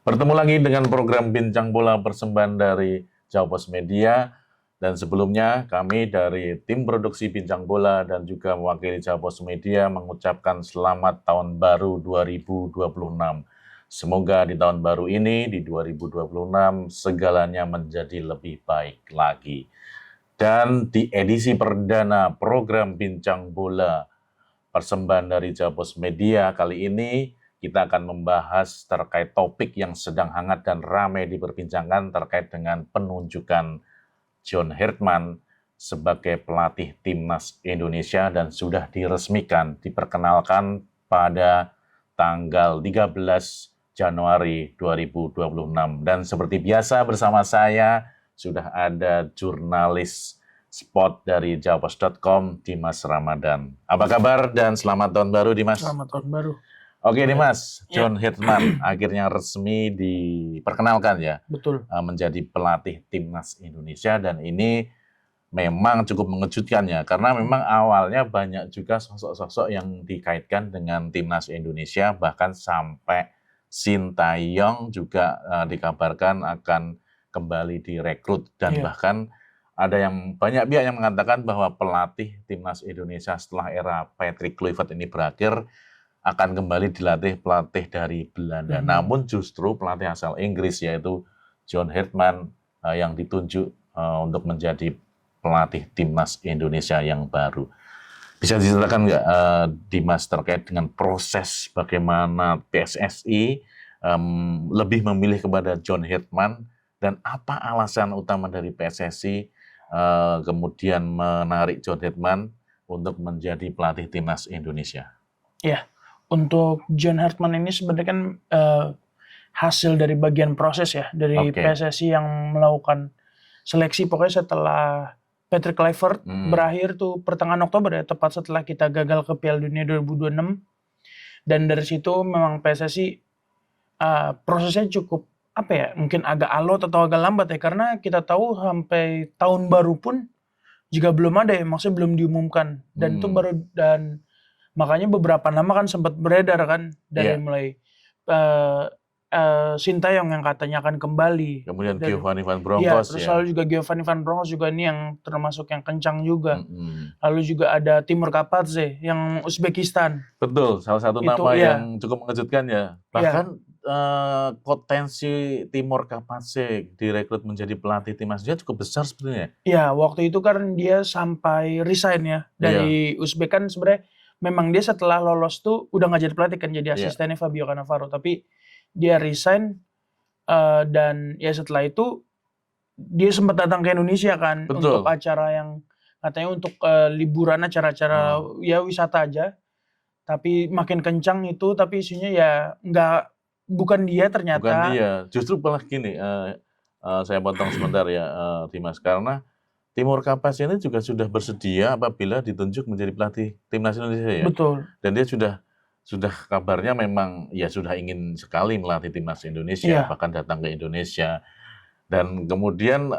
Bertemu lagi dengan program Bincang Bola persembahan dari Jawa Pos Media. Dan sebelumnya kami dari tim produksi Bincang Bola dan juga mewakili Jawa Pos Media mengucapkan selamat tahun baru 2026. Semoga di tahun baru ini, di 2026, segalanya menjadi lebih baik lagi. Dan di edisi perdana program Bincang Bola persembahan dari Jawa Pos Media kali ini, kita akan membahas terkait topik yang sedang hangat dan ramai diperbincangkan terkait dengan penunjukan John Herdman sebagai pelatih Timnas Indonesia dan sudah diresmikan, diperkenalkan pada tanggal 13 Januari 2026. Dan seperti biasa bersama saya sudah ada jurnalis sport dari jawapos.com, Dimas Ramadan. Apa kabar dan selamat tahun baru, Dimas? Selamat tahun baru. Oke, Dimas, John Herdman akhirnya resmi diperkenalkan ya. Betul. Menjadi pelatih Timnas Indonesia, dan ini memang cukup mengejutkan ya, karena memang awalnya banyak juga sosok-sosok yang dikaitkan dengan Timnas Indonesia, bahkan sampai Sintayong juga dikabarkan akan kembali direkrut, dan bahkan ada yang banyak pihak yang mengatakan bahwa pelatih Timnas Indonesia setelah era Patrick Kluivert ini berakhir akan kembali dilatih pelatih dari Belanda. Namun justru pelatih asal Inggris yaitu John Herdman yang ditunjuk untuk menjadi pelatih Timnas Indonesia yang baru. Bisa diceritakan nggak, Dimas, terkait dengan proses bagaimana PSSI lebih memilih kepada John Herdman, dan apa alasan utama dari PSSI kemudian menarik John Herdman untuk menjadi pelatih Timnas Indonesia? Ya, untuk John Herdman ini sebenarnya kan hasil dari bagian proses ya, dari PSSI yang melakukan seleksi. Pokoknya setelah Patrick Kluivert berakhir tuh pertengahan Oktober ya, tepat setelah kita gagal ke Piala Dunia 2026. Dan dari situ memang PSSI prosesnya cukup mungkin agak alot atau agak lambat ya, karena kita tahu sampai tahun baru pun juga belum ada ya, maksudnya belum diumumkan. Dan itu baru, dan makanya beberapa nama kan sempat beredar kan, dari mulai Sintayong yang katanya akan kembali. Kemudian Giovanni Van Bronckhorst terus lalu juga Giovanni Van Bronckhorst juga ini yang termasuk yang kencang juga. Lalu juga ada Timur Kapadze yang Uzbekistan. Betul, salah satu nama yang cukup mengejutkan ya. Bahkan potensi Timur Kapadze direkrut menjadi pelatih timnas dia cukup besar sebenarnya. Iya, waktu itu kan dia sampai resign ya dari Uzbek. Kan sebenarnya memang dia setelah lolos tuh udah nggak jadi pelatih kan, jadi asistennya Fabio Cannavaro, tapi dia resign dan ya setelah itu dia sempat datang ke Indonesia kan. Untuk acara yang katanya untuk liburan, acara-acara ya wisata aja. Tapi makin kencang itu, tapi isunya ya bukan dia ternyata. Bukan dia, justru malah gini, saya potong sebentar ya, Dimas, karena Timur Kapadze ini juga sudah bersedia apabila ditunjuk menjadi pelatih Timnas Indonesia ya. Betul. Dan dia sudah kabarnya memang ya sudah ingin sekali melatih Timnas Indonesia, bahkan datang ke Indonesia. Dan kemudian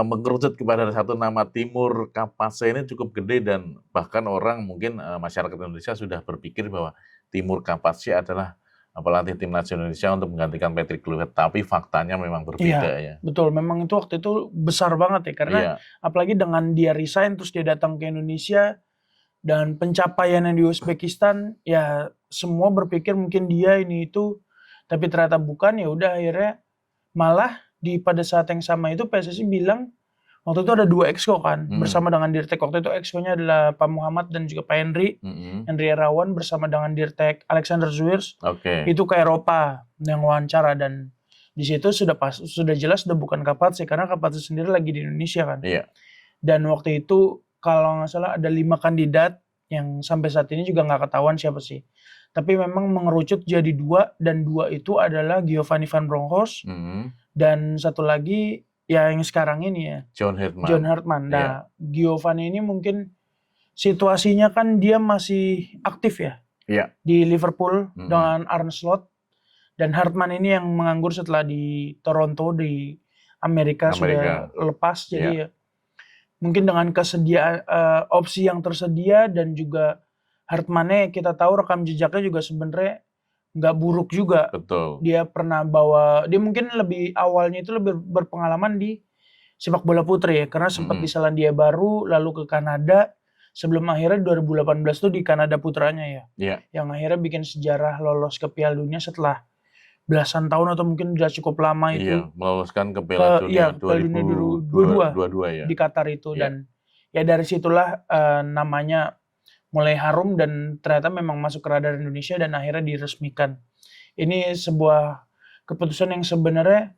mengerucut kepada satu nama Timur Kapadze ini cukup gede, dan bahkan orang mungkin masyarakat Indonesia sudah berpikir bahwa Timur Kapadze adalah pelatih Timnas Indonesia untuk menggantikan Patrick Kluivert, tapi faktanya memang berbeda ya. Betul, memang itu waktu itu besar banget ya, karena apalagi dengan dia resign terus dia datang ke Indonesia dan pencapaian yang di Uzbekistan, ya semua berpikir mungkin dia ini itu, tapi ternyata bukan. Ya udah, akhirnya malah pada saat yang sama itu PSSI bilang, waktu itu ada 2 exco kan, bersama dengan Dirtek. Waktu itu exco-nya adalah Pak Muhammad dan juga Pak Henry, Henry Irawan bersama dengan Dirtek Alexander Zwiers. Itu ke Eropa yang wawancara, dan di situ sudah jelas sudah bukan Kapadze, karena Kapadze sendiri lagi di Indonesia kan. Dan waktu itu kalau nggak salah ada 5 kandidat yang sampai saat ini juga nggak ketahuan siapa sih. Tapi memang mengerucut jadi 2, dan 2 itu adalah Giovanni Van Bronckhorst dan satu lagi ya yang sekarang ini ya, John Herdman. Nah, Giovanni ini mungkin situasinya kan dia masih aktif ya di Liverpool dengan Arne Slot, dan Herdman ini yang menganggur setelah di Toronto di Amerika. Sudah lepas. Jadi ya mungkin dengan kesediaan opsi yang tersedia, dan juga Herdman-nya kita tahu rekam jejaknya juga sebenarnya nggak buruk juga. Betul. Dia pernah dia mungkin lebih awalnya itu lebih berpengalaman di sepak bola putri ya, karena sempat di Selandia Baru, lalu ke Kanada, sebelum akhirnya 2018 tuh di Kanada putranya ya, yang akhirnya bikin sejarah lolos ke Piala Dunia setelah belasan tahun atau mungkin udah cukup lama itu. Iya, meloloskan ke Piala Dunia Piala Dunia 2022 ya. di Qatar itu, Iya. dan ya dari situlah namanya mulai harum dan ternyata memang masuk ke radar Indonesia dan akhirnya diresmikan. Ini sebuah keputusan yang sebenarnya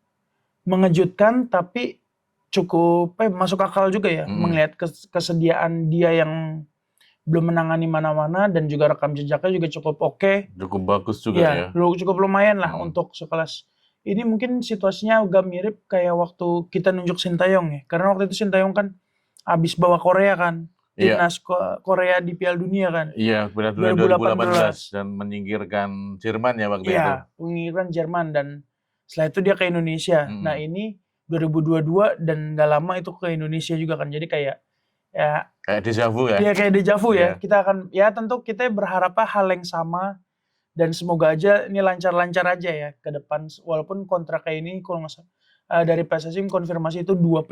mengejutkan tapi cukup masuk akal juga ya, melihat kesediaan dia yang belum menangani mana-mana dan juga rekam jejaknya juga cukup oke. Cukup bagus juga ya. Cukup lumayan lah untuk sekelas. Ini mungkin situasinya agak mirip kayak waktu kita nunjuk Sintayong ya. Karena waktu itu Sintayong kan habis bawa Korea kan. Timnas Korea di Piala Dunia kan. Iya, Piala Dunia 2018 dan menyingkirkan Jerman ya waktu itu. Iya, menyingkirkan Jerman dan setelah itu dia ke Indonesia. Nah ini 2022 dan gak lama itu ke Indonesia juga kan. Jadi kayak deja vu ya. Iya kayak deja vu ya. Kita akan tentu kita berharap hal yang sama dan semoga aja ini lancar-lancar aja ya ke depan, walaupun kontrak kayak ini kalau nggak salah dari PSSI konfirmasi itu 2+2.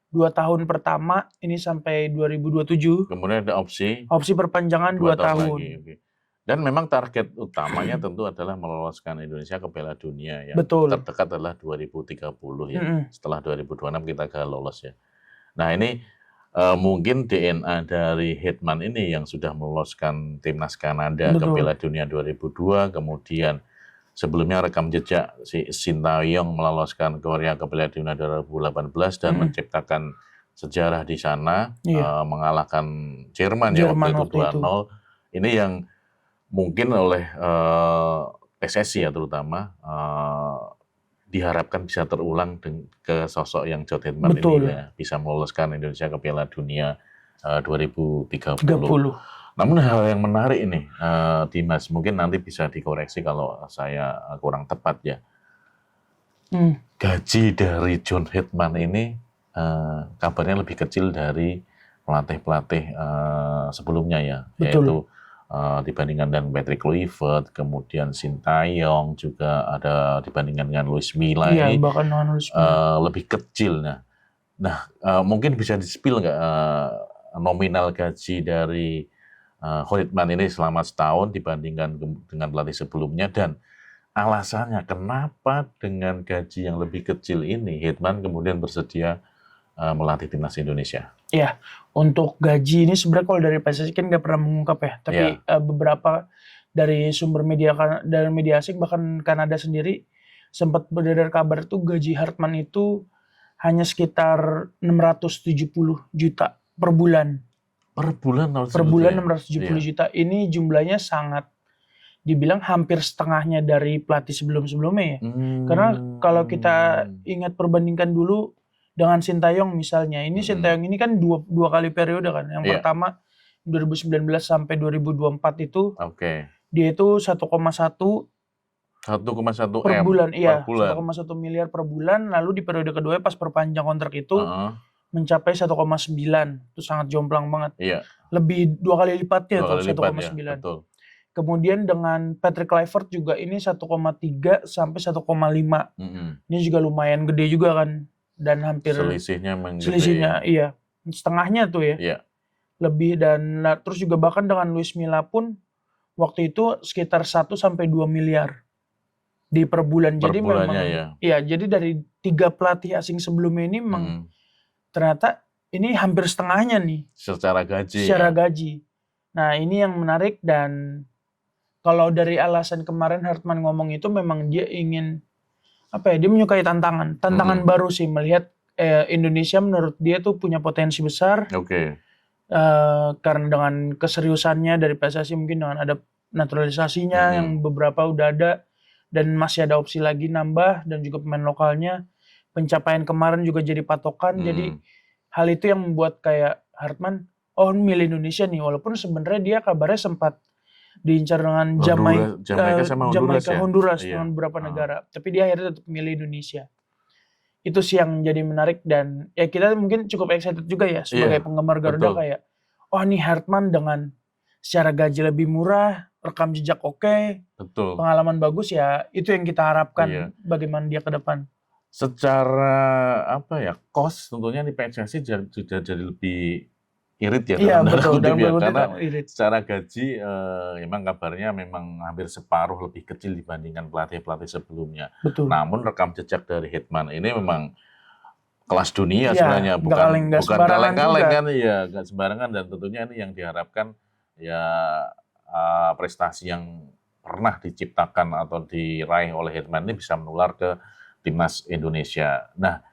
2 tahun pertama ini sampai 2027. Kemudian ada opsi perpanjangan 2 tahun. Lagi. Dan memang target utamanya tentu adalah meloloskan Indonesia ke Piala Dunia ya. Betul. Terdekat adalah 2030 ya. Setelah 2026 kita gagal lolos ya. Nah ini mungkin DNA dari Hetman ini yang sudah meloloskan timnas Kanada ke Piala Dunia 2002, kemudian sebelumnya rekam jejak si Sintayong meloloskan Korea ke Piala Dunia 2018 dan menciptakan sejarah di sana, mengalahkan Jerman ya waktu itu 2-0. Ini yang mungkin oleh PSSI ya terutama diharapkan bisa terulang ke sosok yang Jod Hetman ini ya, bisa meloloskan Indonesia ke Piala Dunia 2030. Namun hal yang menarik ini, Dimas, mungkin nanti bisa dikoreksi kalau saya kurang tepat ya. Gaji dari John Hetman ini kabarnya lebih kecil dari pelatih-pelatih sebelumnya ya, yaitu dibandingkan dengan Patrick Kluivert, kemudian Sintayong, juga ada dibandingkan dengan Luis Milla ini bahkan lebih kecil. Nah, mungkin bisa di-spill nggak nominal gaji dari Hetman ini selama setahun dibandingkan dengan pelatih sebelumnya, dan alasannya kenapa dengan gaji yang lebih kecil ini Hetman kemudian bersedia melatih timnas Indonesia. Ya, untuk gaji ini sebenarnya kalau dari PSSI kan nggak pernah mengungkap ya, tapi beberapa dari sumber media asing bahkan Kanada sendiri sempat beredar kabar tuh gaji Hetman itu hanya sekitar 670 juta per bulan. Per bulan 670 juta. Ini jumlahnya sangat dibilang hampir setengahnya dari pelatih sebelum-sebelumnya ya. Karena kalau kita ingat perbandingkan dulu dengan Sintayong misalnya, ini Sintayong ini kan dua kali periode kan. Yang pertama 2019 sampai 2024 itu dia itu 1,1 per bulan, per bulan. 1,1 miliar per bulan. Lalu di periode kedua pas perpanjang kontrak itu mencapai 1,9, itu sangat jomplang banget. Lebih 2 kali lipatnya tuh 1,9. Kemudian dengan Patrick Kluivert juga ini 1,3 sampai 1,5. Ini juga lumayan gede juga kan. Dan hampir selisihnya setengahnya tuh ya. Lebih, dan terus juga bahkan dengan Luis Milla pun waktu itu sekitar 1 sampai 2 miliar di per bulan. Jadi memang jadi dari 3 pelatih asing sebelumnya ini memang ternyata ini hampir setengahnya nih secara gaji. Nah, ini yang menarik, dan kalau dari alasan kemarin Hetman ngomong itu memang dia ingin dia menyukai tantangan baru sih, melihat Indonesia menurut dia tuh punya potensi besar. Karena dengan keseriusannya dari PSSI, mungkin dengan ada naturalisasinya yang beberapa udah ada dan masih ada opsi lagi nambah, dan juga pemain lokalnya, pencapaian kemarin juga jadi patokan. Jadi hal itu yang membuat kayak Hetman milih Indonesia nih, walaupun sebenarnya dia kabarnya sempat diincar dengan Jamaika, Honduras dengan beberapa negara, tapi dia akhirnya tetap milih Indonesia. Itu sih yang jadi menarik, dan ya kita mungkin cukup excited juga ya sebagai penggemar Garuda, kayak nih Hetman dengan secara gaji lebih murah, rekam jejak oke, betul. pengalaman bagus ya itu yang kita Iya. harapkan bagaimana dia ke depan. Secara apa ya, cost tentunya di PSSI sudah jadi lebih irit ya Iya dalam tanda betul, kutip dalam ya, tanda kutip karena irit. secara gaji memang kabarnya memang hampir separuh lebih kecil dibandingkan pelatih-pelatih sebelumnya. Betul. Namun rekam jejak dari Hitman ini memang kelas dunia Iya, sebenarnya, nggak bukan sembarangan kaleng-kaleng juga. kan, ya nggak sembarangan, dan tentunya ini yang diharapkan ya prestasi yang pernah diciptakan atau diraih oleh Hitman ini bisa menular ke timnas Indonesia. Nah,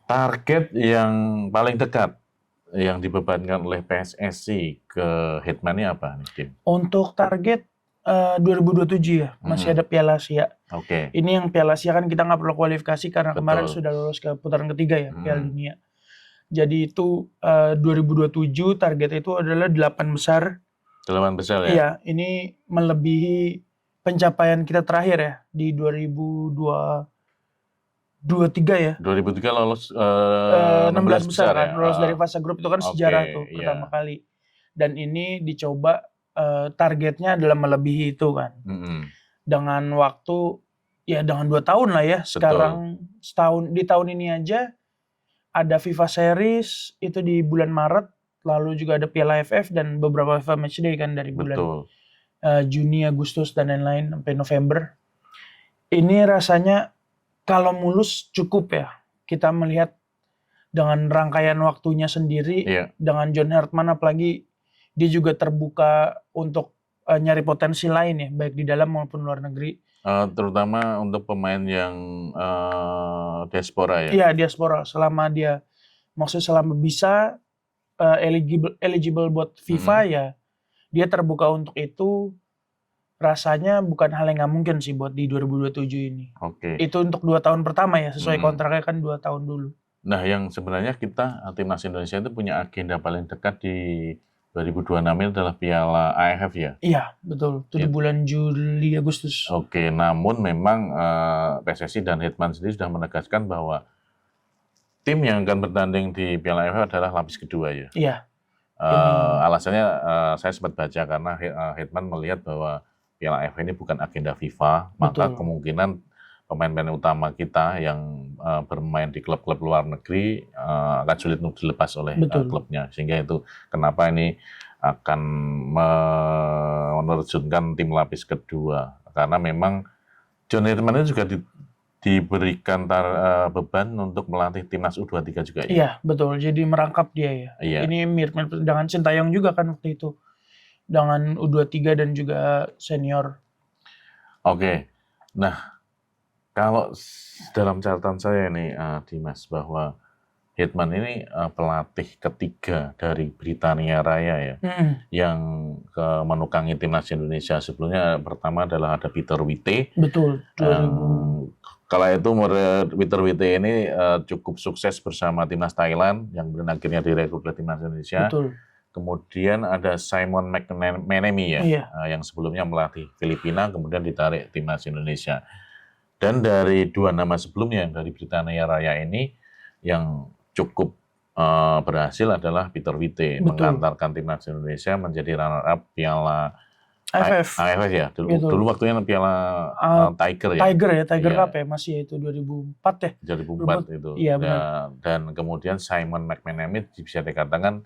target yang paling dekat yang dibebankan oleh PSSI ke Hitman ini apa nih, Kim? Untuk target 2027 ya, masih ada Piala Asia. Oke. Ini yang Piala Asia kan kita nggak perlu kualifikasi karena kemarin Betul. sudah lolos ke putaran ketiga ya, Piala Dunia. Jadi itu 2027 target itu adalah 8 besar. 8 besar ya? Iya, ini melebihi pencapaian kita terakhir ya di 2023 ya. 2003 lolos 16 besar kan, ya? lolos dari fase grup itu kan sejarah tuh Oke, pertama iya. kali. Dan ini dicoba targetnya adalah melebihi itu kan. Dengan waktu ya dengan 2 tahun lah ya. Sekarang setahun, di tahun ini aja ada FIFA Series itu di bulan Maret, lalu juga ada Piala AFF dan beberapa FIFA Matchday kan dari bulan Juni, Agustus dan lain-lain sampai November. Ini rasanya kalau mulus cukup ya. Kita melihat dengan rangkaian waktunya sendiri, dengan John Hartman apalagi dia juga terbuka untuk nyari potensi lain ya, baik di dalam maupun luar negeri. Terutama untuk pemain yang diaspora ya? Iya, diaspora. Selama bisa eligible buat FIFA ya, dia terbuka untuk itu. Rasanya bukan hal yang nggak mungkin sih buat di 2027 ini. Oke. Itu untuk 2 tahun pertama ya, sesuai kontraknya kan 2 tahun dulu. Nah, yang sebenarnya kita timnas Indonesia itu punya agenda paling dekat di 2026 ini adalah Piala AFF ya? Iya, betul. Itu di bulan Juli, Agustus. Oke, namun memang PSSI dan Hitman sendiri sudah menegaskan bahwa tim yang akan bertanding di Piala AFF adalah lapis kedua ya? Iya. Alasannya saya sempat baca karena Hitman melihat bahwa Piala AFF ini bukan agenda FIFA, maka kemungkinan pemain-pemain utama kita yang bermain di klub-klub luar negeri akan sulit untuk dilepas oleh klubnya, sehingga itu kenapa ini akan menerjunkan tim lapis kedua, karena memang John Hitman ini juga diberikan beban untuk melatih timnas U23 juga ya? Iya, betul. Jadi merangkap dia ya. Iya. Ini mirip dengan Sintayong juga kan waktu itu. Dengan U23 dan juga senior. Oke. Nah, kalau dalam catatan saya nih, Dimas, bahwa Hitman ini pelatih ketiga dari Britania Raya ya, yang menukangi timnas Indonesia. Sebelumnya pertama adalah ada Pieter Witte. Betul. Kala itu Pieter Witte ini cukup sukses bersama timnas Thailand yang akhirnya direkrut oleh timnas Indonesia. Betul. Kemudian ada Simon McManamy ya, yang sebelumnya melatih Filipina, kemudian ditarik timnas Indonesia. Dan dari 2 nama sebelumnya yang dari Britania Raya ini, yang cukup berhasil adalah Pieter Witte, mengantarkan timnas Indonesia menjadi runner-up Piala AFF ya. Dulu waktunya Piala Tiger ya. Tiger Cup ya, masih itu 2004 ya. 2004 itu. Iya, benar. Dan kemudian Simon McManamy bisa dikatakan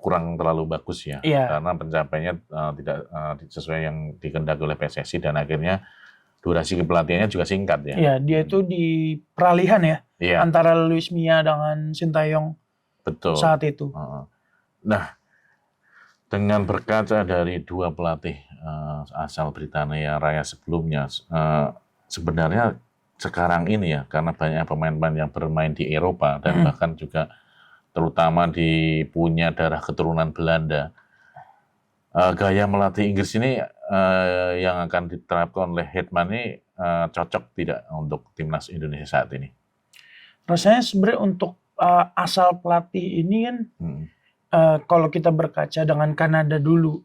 kurang terlalu bagus ya, karena pencapaiannya tidak sesuai yang dikehendaki oleh PSSI, dan akhirnya durasi kepelatihannya juga singkat ya. Iya, dia itu di peralihan ya, antara Luis Milla dengan Sintayong. Betul. Saat itu. Nah, dengan berkaca dari 2 pelatih asal Britania Raya sebelumnya, sebenarnya sekarang ini ya, karena banyak pemain-pemain yang bermain di Eropa dan bahkan juga terutama punya darah keturunan Belanda, gaya melatih Inggris ini yang akan diterapkan oleh Hitman ini cocok tidak untuk timnas Indonesia saat ini? Rasanya sebenarnya untuk asal pelatih ini kan, kalau kita berkaca dengan Kanada dulu,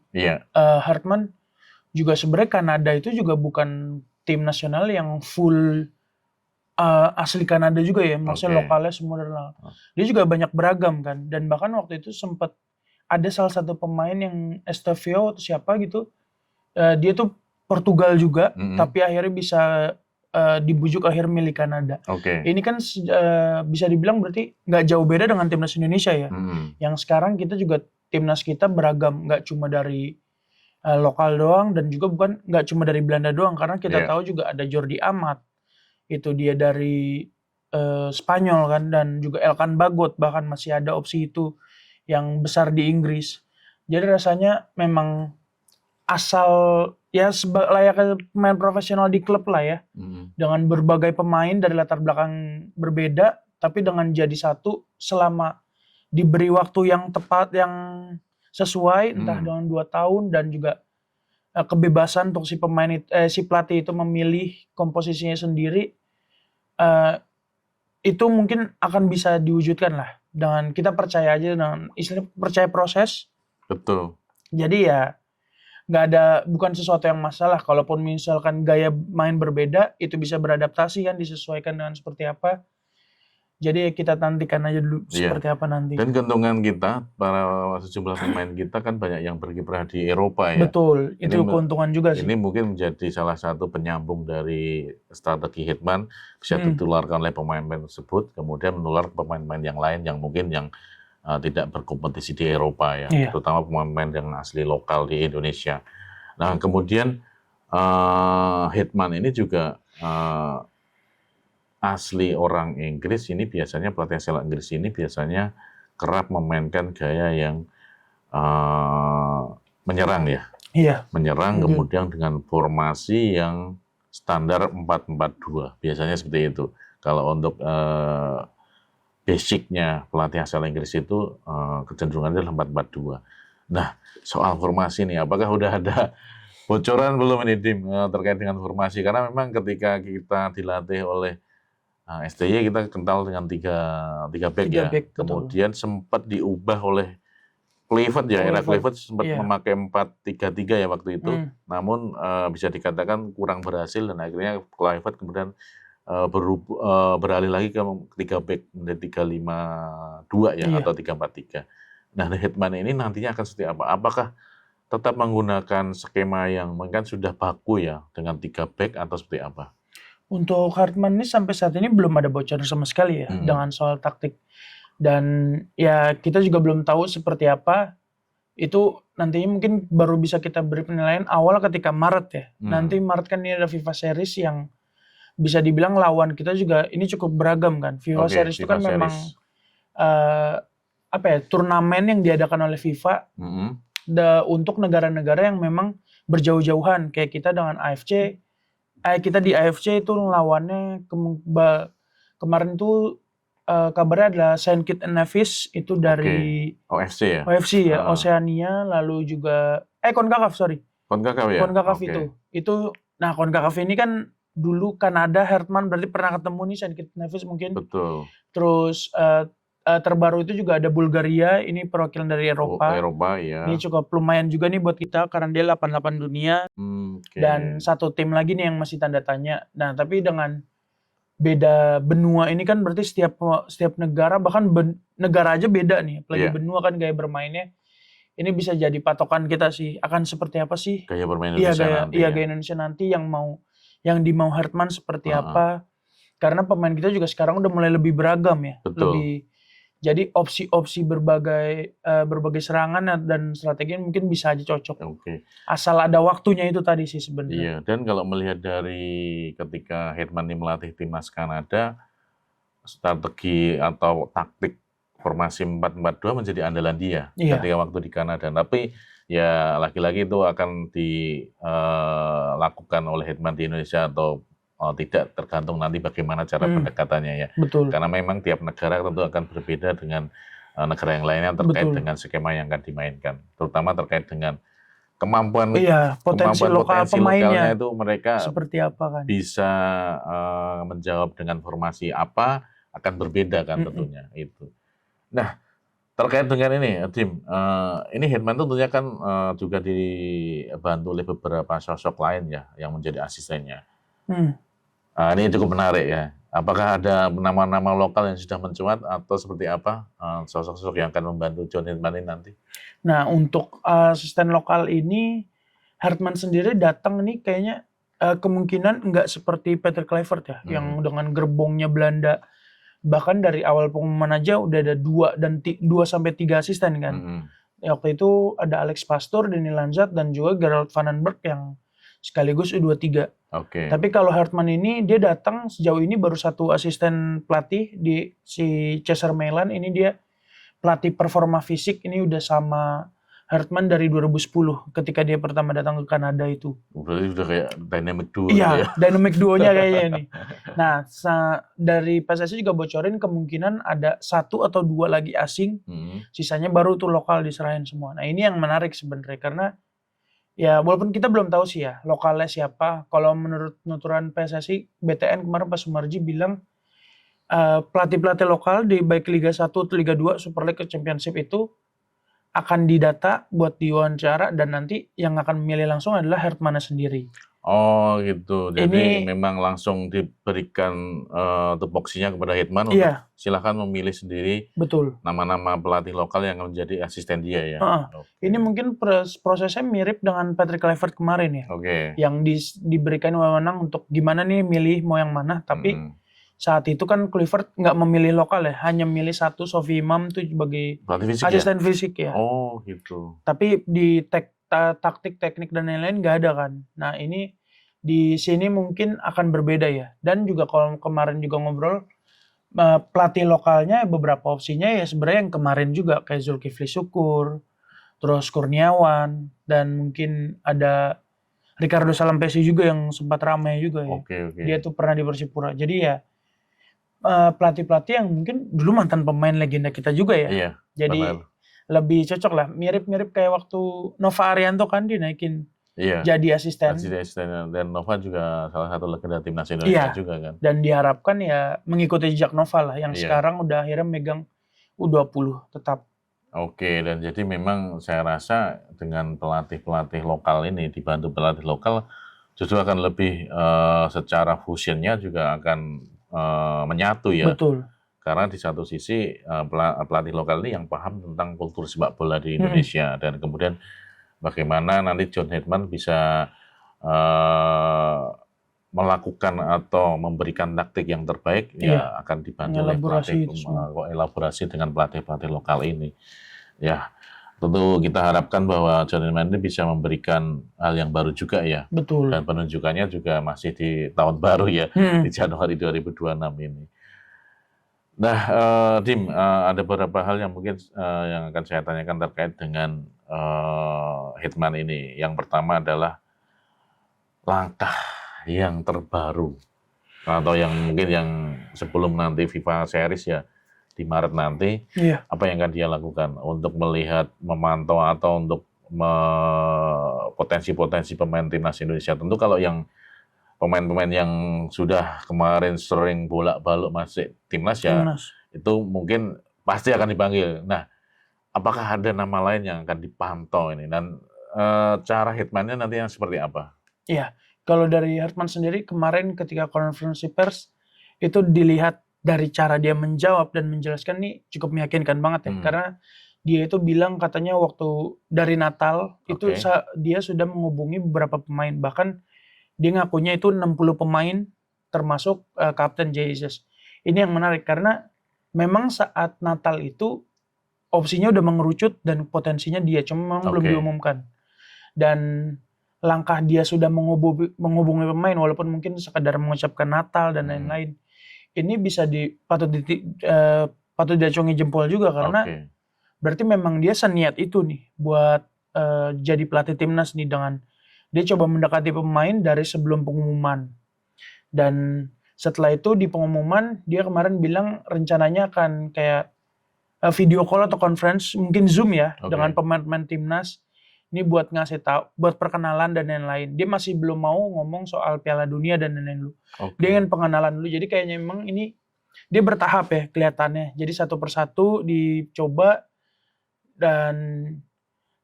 Hartman juga sebenarnya Kanada itu juga bukan tim nasional yang full asli Kanada juga ya, maksudnya lokalnya semua dari dia juga banyak beragam kan, dan bahkan waktu itu sempat ada salah satu pemain yang Estevao atau siapa gitu, dia tuh Portugal juga, Mm-mm. tapi akhirnya bisa dibujuk akhir milik Kanada. Oke. Ini kan bisa dibilang berarti nggak jauh beda dengan timnas Indonesia ya. Mm-mm. Yang sekarang kita juga timnas kita beragam, nggak cuma dari lokal doang dan juga bukan nggak cuma dari Belanda doang, karena kita Iya. tahu juga ada Jordi Amat, itu dia dari Spanyol kan, dan juga Elkan Bagot, bahkan masih ada opsi itu yang besar di Inggris. Jadi rasanya memang asal ya layaknya pemain profesional di klub lah ya, Mm-mm. dengan berbagai pemain dari latar belakang berbeda, tapi dengan jadi satu selama diberi waktu yang tepat, yang sesuai, entah dengan 2 tahun, dan juga kebebasan untuk si pelatih itu memilih komposisinya sendiri, eh, itu mungkin akan bisa diwujudkan lah. Dengan kita percaya aja, dengan istilah percaya proses. Betul. Jadi ya nggak ada, bukan sesuatu yang masalah. Kalaupun misalkan gaya main berbeda, itu bisa beradaptasi kan, disesuaikan dengan seperti apa. Jadi kita nantikan aja dulu seperti apa nanti. Dan keuntungan kita, para sejumlah pemain kita kan banyak yang berkiprah di Eropa ya. Betul, itu keuntungan juga sih. Ini mungkin menjadi salah satu penyambung dari strategi Hitman, bisa ditularkan oleh pemain-pemain tersebut, kemudian menular ke pemain-pemain yang lain yang mungkin yang tidak berkompetisi di Eropa ya, terutama pemain-pemain yang asli lokal di Indonesia. Nah kemudian Hitman ini juga asli orang Inggris, ini biasanya pelatih asal Inggris ini biasanya kerap memainkan gaya yang menyerang ya. Iya. Menyerang kemudian dengan formasi yang standar 4-4-2. Biasanya seperti itu. Kalau untuk basicnya pelatih asal Inggris itu kecenderungannya adalah 4-4-2. Nah, soal formasi nih, apakah udah ada bocoran belum ini Dim terkait dengan formasi? Karena memang ketika kita dilatih oleh STY kita kental dengan tiga back ya. Kemudian sempat diubah oleh Kluivert ya, era Kluivert sempat memakai 4-3-3 ya waktu itu. Namun bisa dikatakan kurang berhasil dan akhirnya Kluivert kemudian beralih lagi ke 3 back menjadi 3-5-2 ya atau 3-4-3. Nah, Hitman ini nantinya akan seperti apa? Apakah tetap menggunakan skema yang mungkin sudah baku ya dengan 3 back atau seperti apa? Untuk Hartman ini sampai saat ini belum ada bocoran sama sekali ya dengan soal taktik. Dan ya kita juga belum tahu seperti apa. Itu nantinya mungkin baru bisa kita beri penilaian awal ketika Maret ya. Nanti Maret kan ini ada FIFA Series yang bisa dibilang lawan kita juga ini cukup beragam kan. FIFA Series itu kan memang turnamen yang diadakan oleh FIFA untuk negara-negara yang memang berjauh-jauhan. Kayak kita dengan AFC. Kita di AFC itu lawannya kemarin itu kabarnya adalah Saint Kitts and Nevis, itu dari OFC ya? OFC ya, Oceania, lalu juga CONCACAF ya? CONCACAF itu. Nah, CONCACAF ini kan dulu Kanada, Hartman berarti pernah ketemu nih Saint Kitts and Nevis mungkin. Betul. Terus terbaru itu juga ada Bulgaria, ini perwakilan dari Eropa. Ya. Ini cukup lumayan juga nih buat kita karena dia 88 dunia. Dan satu tim lagi nih yang masih tanda tanya. Nah, tapi dengan beda benua ini kan berarti setiap negara, bahkan negara aja beda nih. Apalagi benua kan gaya bermainnya. Ini bisa jadi patokan kita sih. Akan seperti apa sih gaya bermain Indonesia nanti. Gaya Indonesia nanti yang dimau Hartman seperti apa. Karena pemain kita juga sekarang udah mulai lebih beragam ya. Betul. Jadi opsi berbagai serangan dan strategi mungkin bisa aja cocok. Asal ada waktunya itu tadi sih sebenarnya. Iya, dan kalau melihat dari ketika Hitman ini melatih timnas Kanada, strategi atau taktik formasi 4-4-2 menjadi andalan dia ketika waktu di Kanada. Tapi ya lagi-lagi itu akan dilakukan oleh Hitman di Indonesia atau tidak, tergantung nanti bagaimana cara pendekatannya ya. Betul. Karena memang tiap negara tentu akan berbeda dengan negara yang lainnya terkait dengan skema yang akan dimainkan. Terutama terkait dengan kemampuan potensi lokalnya itu mereka seperti apa kan. Bisa menjawab dengan formasi apa akan berbeda kan tentunya itu. Nah, terkait dengan ini, Tim, ini Hitman tentunya kan juga dibantu oleh beberapa sosok lain ya yang menjadi asistennya. Ini cukup menarik ya. Apakah ada nama-nama lokal yang sudah mencuat atau seperti apa sosok-sosok yang akan membantu John Hitman ini nanti? Nah, untuk asisten lokal ini Hartman sendiri datang nih kayaknya kemungkinan nggak seperti Peter Kluivert ya, yang dengan gerbongnya Belanda. Bahkan dari awal pengumuman aja udah ada 2 sampai 3 asisten kan. Waktu itu ada Alex Pastoor, Danny Lanzat, dan juga Gerald Van den Berg yang sekaligus U23. Tapi kalau Hartman ini dia datang sejauh ini baru 1 asisten pelatih di si Cesar Milan. Ini dia pelatih performa fisik, ini udah sama Hartman dari 2010 ketika dia pertama datang ke Kanada itu. Berarti udah kayak dynamic duo Iya, ya. dynamic duo-nya kayaknya nih. Nah, dari PSSI juga bocorin kemungkinan ada 1 atau 2 lagi asing, sisanya baru tuh lokal diserahin semua. Nah, ini yang menarik sebenarnya karena ya walaupun kita belum tahu sih ya lokalnya siapa. Kalau menurut penuturan PSSI, BTN kemarin Pak Sumarji bilang pelatih-pelatih lokal di baik Liga 1 atau Liga 2, Super League, Championship itu akan didata buat diwawancara dan nanti yang akan memilih langsung adalah Hartman sendiri. Oh gitu, jadi memang langsung diberikan tupoksinya kepada Hartman untuk silahkan memilih sendiri nama-nama pelatih lokal yang menjadi asisten dia ya. Ini mungkin prosesnya mirip dengan Patrick Kluivert kemarin ya, yang diberikan wewenang untuk gimana nih milih mau yang mana, tapi saat itu kan Kluivert nggak memilih lokal ya, hanya milih 1 Sophie Imam tuh sebagai asisten fisik ya. Oh gitu. Tapi di taktik, teknik dan lain-lain nggak ada kan. Nah ini di sini mungkin akan berbeda ya. Dan juga kalau kemarin juga ngobrol pelatih lokalnya beberapa opsinya ya sebenarnya yang kemarin juga kayak Zulkifli Syukur, terus Kurniawan, dan mungkin ada Ricardo Salampesi juga yang sempat ramai juga ya. Dia tuh pernah di Persipura. Jadi ya pelatih-pelatih yang mungkin dulu mantan pemain legenda kita juga ya. Jadi lebih cocok lah. Mirip-mirip kayak waktu Nova Arianto kan dinaikin jadi asisten. Dan Nova juga salah satu legenda timnas Indonesia juga kan. Dan diharapkan ya mengikuti jejak Nova lah yang sekarang udah akhirnya megang U20 tetap. Dan jadi memang saya rasa dengan pelatih-pelatih lokal ini dibantu pelatih lokal justru akan lebih secara fusionnya juga akan menyatu ya. Betul. Karena di satu sisi pelatih lokal ini yang paham tentang kultur sepak bola di Indonesia dan kemudian bagaimana nanti John Hartman bisa melakukan atau memberikan taktik yang terbaik ya akan dibantu oleh pelatih elaborasi dengan pelatih-pelatih lokal ini. Ya, tentu kita harapkan bahwa John Hartman ini bisa memberikan hal yang baru juga ya. Betul. Dan penunjukannya juga masih di tahun baru ya, di Januari 2026 ini. Nah, Dim, ada beberapa hal yang mungkin yang akan saya tanyakan terkait dengan Hartman ini. Yang pertama adalah langkah yang terbaru atau yang mungkin yang sebelum nanti FIFA Series ya di Maret nanti, apa yang akan dia lakukan untuk melihat, memantau atau untuk potensi-potensi pemain timnas Indonesia. Tentu kalau yang pemain-pemain yang sudah kemarin sering bolak-balik masuk timnas ya, itu mungkin pasti akan dipanggil. Nah, apakah ada nama lain yang akan dipantau ini dan cara Hartman-nya nanti yang seperti apa? Iya, kalau dari Hartman sendiri kemarin ketika konferensi pers itu dilihat dari cara dia menjawab dan menjelaskan nih cukup meyakinkan banget ya, karena dia itu bilang katanya waktu dari Natal itu dia sudah menghubungi beberapa pemain, bahkan dia ngakunya itu 60 pemain termasuk Kapten Jesus. Ini yang menarik karena memang saat Natal itu opsinya udah mengerucut dan potensinya dia cuma memang belum diumumkan. Dan langkah dia sudah menghubungi pemain walaupun mungkin sekadar mengucapkan Natal dan lain-lain. Ini bisa patut diacungi jempol juga karena berarti memang dia seniat itu nih buat jadi pelatih timnas nih dengan dia coba mendekati pemain dari sebelum pengumuman. Dan setelah itu di pengumuman dia kemarin bilang rencananya akan kayak video call atau conference, mungkin Zoom ya, dengan pemain-pemain timnas. Ini buat ngasih tahu, buat perkenalan dan lain-lain. Dia masih belum mau ngomong soal Piala Dunia dan lain-lain dulu. Dia ingin pengenalan dulu. Jadi kayaknya memang ini dia bertahap ya kelihatannya. Jadi satu persatu dicoba dan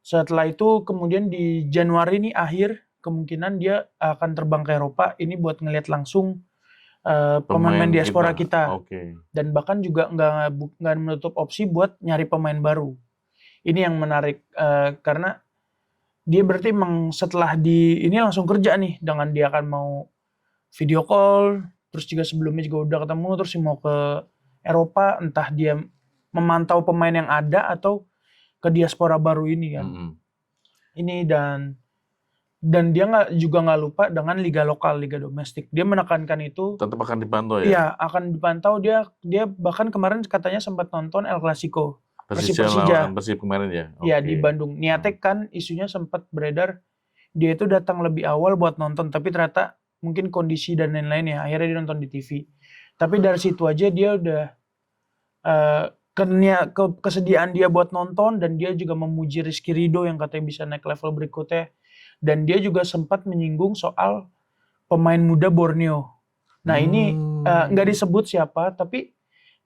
setelah itu kemudian di Januari ini akhir kemungkinan dia akan terbang ke Eropa. Ini buat ngelihat langsung pemain diaspora kita. Dan bahkan juga nggak menutup opsi buat nyari pemain baru. Ini yang menarik karena dia berarti emang setelah ini langsung kerja nih dengan dia akan mau video call, terus juga sebelumnya juga udah ketemu, terus mau ke Eropa, entah dia memantau pemain yang ada atau ke diaspora baru ini kan. Ini dan dia nggak lupa dengan liga lokal, liga domestik. Dia menekankan itu. Tetap akan dipantau ya? Iya, akan dipantau. Dia bahkan kemarin katanya sempat nonton El Clasico. Persija lawan Persib kemarin ya? Iya, di Bandung. Niatnya kan isunya sempat beredar, dia itu datang lebih awal buat nonton, tapi ternyata mungkin kondisi dan lain-lain ya, akhirnya dia nonton di TV. Tapi dari situ aja dia udah kesediaan dia buat nonton, dan dia juga memuji Rizky Ridho yang katanya bisa naik level berikutnya. Dan dia juga sempat menyinggung soal pemain muda Borneo. Nah ini nggak disebut siapa, tapi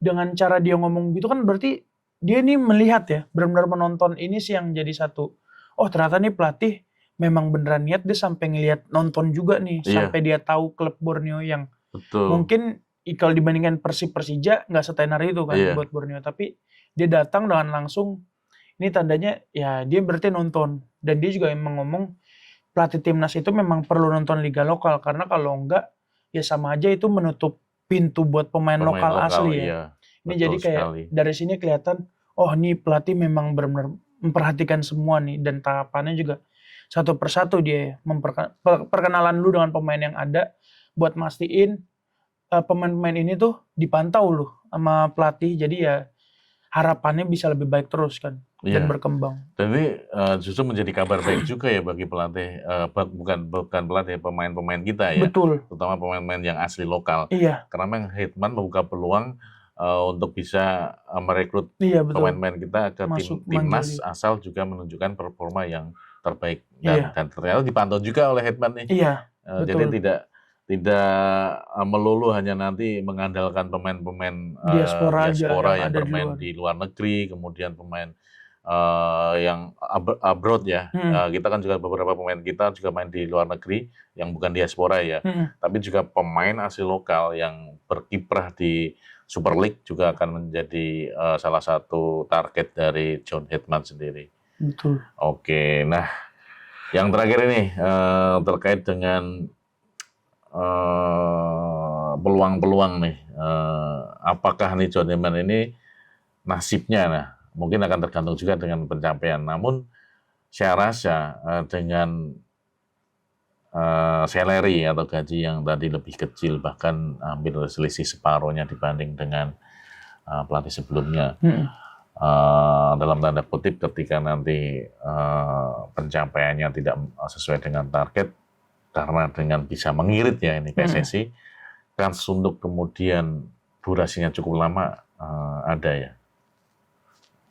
dengan cara dia ngomong gitu kan berarti dia ini melihat ya, benar-benar menonton ini sih yang jadi satu. Oh ternyata nih pelatih memang beneran niat, dia sampai ngelihat nonton juga nih, sampai dia tahu klub Borneo yang mungkin kalau dibandingkan Persib Persija nggak setenar itu kan buat Borneo, tapi dia datang dengan langsung. Ini tandanya ya dia berarti nonton, dan dia juga emang ngomong pelatih timnas itu memang perlu nonton liga lokal, karena kalau enggak ya sama aja itu menutup pintu buat pemain lokal asli ya. Iya, ini jadi kayak sekali. Dari sini kelihatan, oh nih pelatih memang benar-benar memperhatikan semua nih, dan tahapannya juga satu persatu dia perkenalan lu dengan pemain yang ada, buat mastiin pemain-pemain ini tuh dipantau loh sama pelatih, jadi ya harapannya bisa lebih baik terus kan, dan berkembang. Dan ini justru menjadi kabar baik juga ya bagi pelatih, bukan pelatih, pemain-pemain kita ya. Betul. Terutama pemain-pemain yang asli lokal. Iya. Karena memang Hitman membuka peluang untuk bisa merekrut pemain-pemain kita ke timnas, asal juga menunjukkan performa yang terbaik. Dan ternyata dipantau juga oleh Hitman nih. Iya. Jadi tidak melulu hanya nanti mengandalkan pemain-pemain diaspora yang bermain di luar negeri, kemudian pemain yang abroad ya. Kita kan juga beberapa pemain kita juga main di luar negeri yang bukan diaspora ya. Tapi juga pemain asli lokal yang berkiprah di Super League juga akan menjadi salah satu target dari John Hitman sendiri. Betul. Oke, nah yang terakhir ini terkait dengan peluang-peluang nih, apakah nih John Hitman ini nasibnya, mungkin akan tergantung juga dengan pencapaian. Namun saya rasa dengan salary atau gaji yang tadi lebih kecil, bahkan hampir selisih separuhnya dibanding dengan pelatih sebelumnya, dalam tanda kutip ketika nanti pencapaiannya tidak sesuai dengan target, karena dengan bisa mengirit ya ini PSSI, kan untuk kemudian durasinya cukup lama ada ya.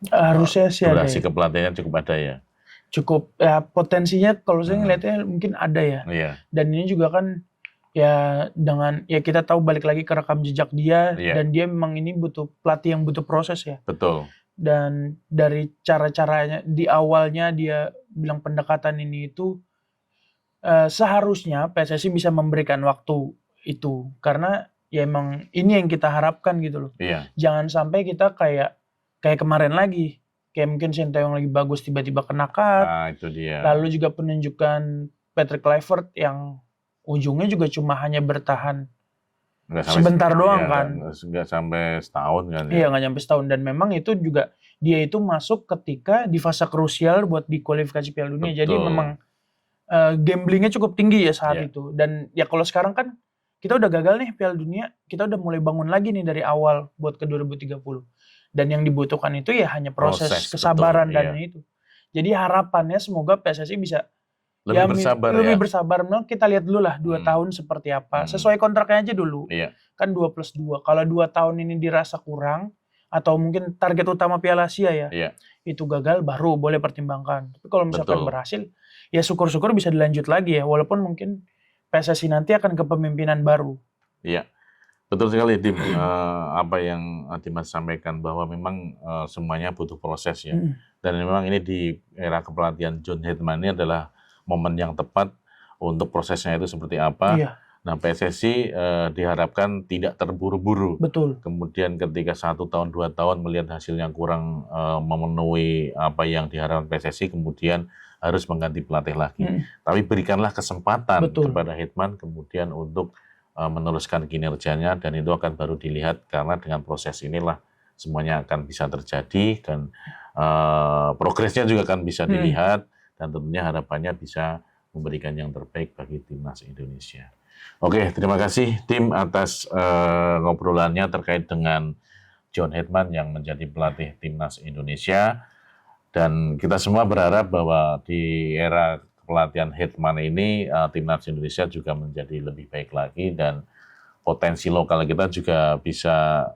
Harusnya sih ada. Durasi kepelatihannya cukup ada ya. Cukup ya, potensinya kalau saya ngelihatnya mungkin ada ya. Dan ini juga kan ya dengan ya kita tahu balik lagi ke rekam jejak dia, dan dia memang ini butuh pelatih yang butuh proses ya. Betul. Dan dari cara-caranya di awalnya dia bilang pendekatan ini itu seharusnya PSSI bisa memberikan waktu itu, karena ya emang ini yang kita harapkan gitu loh. Jangan sampai kita kayak kemarin lagi, kayak mungkin Sinteyong lagi bagus tiba-tiba kena cut. Itu dia. Lalu juga penunjukan Patrick Kluivert yang ujungnya juga cuma hanya bertahan sebentar doang kan. Nggak sampai setahun kan. Iya, nggak sampai setahun, dan memang itu juga dia itu masuk ketika di fase krusial buat di kualifikasi Piala Dunia. Betul. Jadi memang gamblingnya cukup tinggi ya saat itu. Dan ya kalau sekarang kan kita udah gagal nih Piala Dunia, kita udah mulai bangun lagi nih dari awal buat ke 2030. Dan yang dibutuhkan itu ya hanya proses kesabaran dan itu. Jadi harapannya semoga PSSI bisa lebih bersabar. Memang kita lihat dulu lah 2 tahun seperti apa. Sesuai kontraknya aja dulu. Kan 2+2. Kalau 2 tahun ini dirasa kurang, atau mungkin target utama Piala Asia ya, itu gagal, baru boleh pertimbangkan. Tapi kalau misalkan berhasil, ya syukur-syukur bisa dilanjut lagi ya, walaupun mungkin PSSI nanti akan kepemimpinan baru. Iya, betul sekali Dim. Apa yang Dimas sampaikan bahwa memang semuanya butuh proses ya. Dan memang ini di era kepelatihan John Hitman ini adalah momen yang tepat untuk prosesnya itu seperti apa. Nah, PSSI diharapkan tidak terburu-buru. Betul. Kemudian ketika 1 tahun, 2 tahun melihat hasilnya kurang memenuhi apa yang diharapkan PSSI, kemudian harus mengganti pelatih lagi. Tapi berikanlah kesempatan Betul. kepada Hetman kemudian untuk meneruskan kinerjanya, dan itu akan baru dilihat karena dengan proses inilah semuanya akan bisa terjadi dan progresnya juga akan bisa dilihat, dan tentunya harapannya bisa memberikan yang terbaik bagi timnas Indonesia. Oke, terima kasih tim atas ngobrolannya terkait dengan John Hetman yang menjadi pelatih timnas Indonesia. Dan kita semua berharap bahwa di era pelatihan Hetman ini timnas Indonesia juga menjadi lebih baik lagi, dan potensi lokal kita juga bisa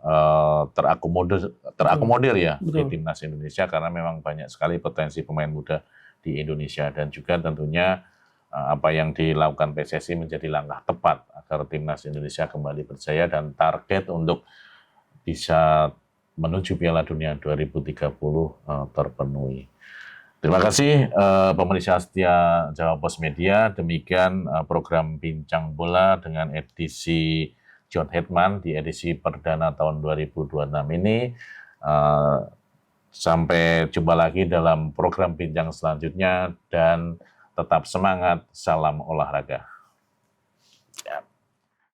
terakomodir ya di timnas Indonesia, karena memang banyak sekali potensi pemain muda di Indonesia, dan juga tentunya apa yang dilakukan PSSI menjadi langkah tepat agar timnas Indonesia kembali berjaya dan target untuk bisa menuju Piala Dunia 2030 terpenuhi. Terima kasih pemirsa setia Jawa Pos Media. Demikian program Bincang Bola dengan edisi John Hetman di edisi perdana tahun 2026 ini. Sampai jumpa lagi dalam program Bincang selanjutnya, dan tetap semangat, salam olahraga.